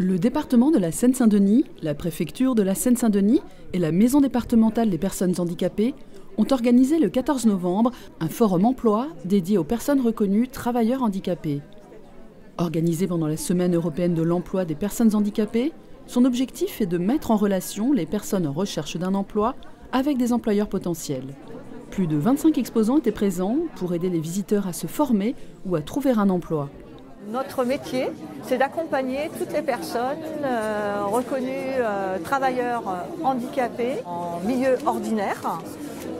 Le département de la Seine-Saint-Denis, la préfecture de la Seine-Saint-Denis et la maison départementale des personnes handicapées ont organisé le 14 novembre un forum emploi dédié aux personnes reconnues travailleurs handicapés. Organisé pendant la Semaine européenne de l'emploi des personnes handicapées, son objectif est de mettre en relation les personnes en recherche d'un emploi avec des employeurs potentiels. Plus de 25 exposants étaient présents pour aider les visiteurs à se former ou à trouver un emploi. Notre métier, c'est d'accompagner toutes les personnes reconnues travailleurs handicapés en milieu ordinaire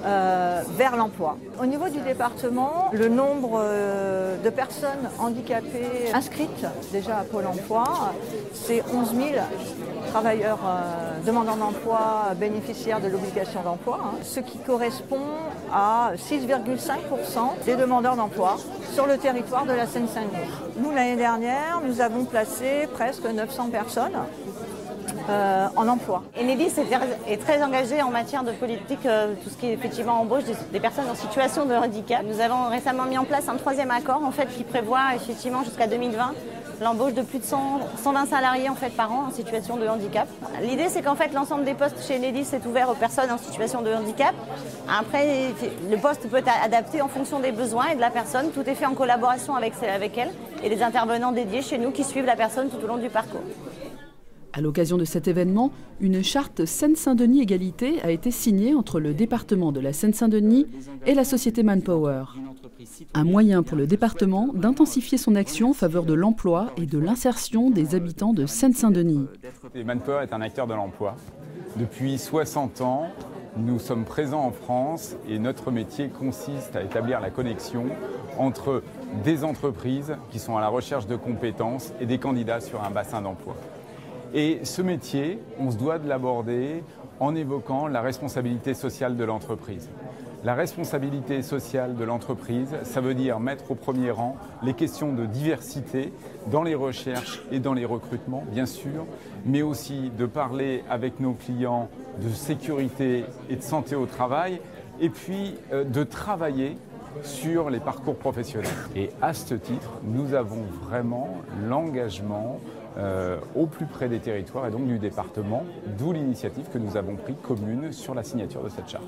vers l'emploi. Au niveau du département, le nombre de personnes handicapées inscrites déjà à Pôle emploi, c'est 11 000 travailleurs demandeurs d'emploi bénéficiaires de l'obligation d'emploi, ce qui correspond à 6,5% des demandeurs d'emploi sur le territoire de la Seine-Saint-Denis. Nous, l'année dernière, nous avons placé presque 900 personnes en emploi. Enedis est très engagé en matière de politique, tout ce qui est effectivement embauche des personnes en situation de handicap. Nous avons récemment mis en place un troisième accord qui prévoit effectivement jusqu'à 2020 l'embauche de plus de 120 salariés par an en situation de handicap. L'idée, c'est qu'en fait l'ensemble des postes chez Enedis est ouvert aux personnes en situation de handicap. Après, le poste peut être adapté en fonction des besoins et de la personne. Tout est fait en collaboration avec elle et des intervenants dédiés chez nous qui suivent la personne tout au long du parcours. À l'occasion de cet événement, une charte Seine-Saint-Denis Égalité a été signée entre le département de la Seine-Saint-Denis et la société Manpower. Un moyen pour le département d'intensifier son action en faveur de l'emploi et de l'insertion des habitants de Seine-Saint-Denis. Manpower est un acteur de l'emploi. Depuis 60 ans, nous sommes présents en France et notre métier consiste à établir la connexion entre des entreprises qui sont à la recherche de compétences et des candidats sur un bassin d'emploi. Et ce métier, on se doit de l'aborder en évoquant la responsabilité sociale de l'entreprise. La responsabilité sociale de l'entreprise, ça veut dire mettre au premier rang les questions de diversité dans les recherches et dans les recrutements, bien sûr, mais aussi de parler avec nos clients de sécurité et de santé au travail, et puis de travailler sur les parcours professionnels. Et à ce titre, nous avons vraiment l'engagement au plus près des territoires et donc du département, d'où l'initiative que nous avons prise commune sur la signature de cette charte.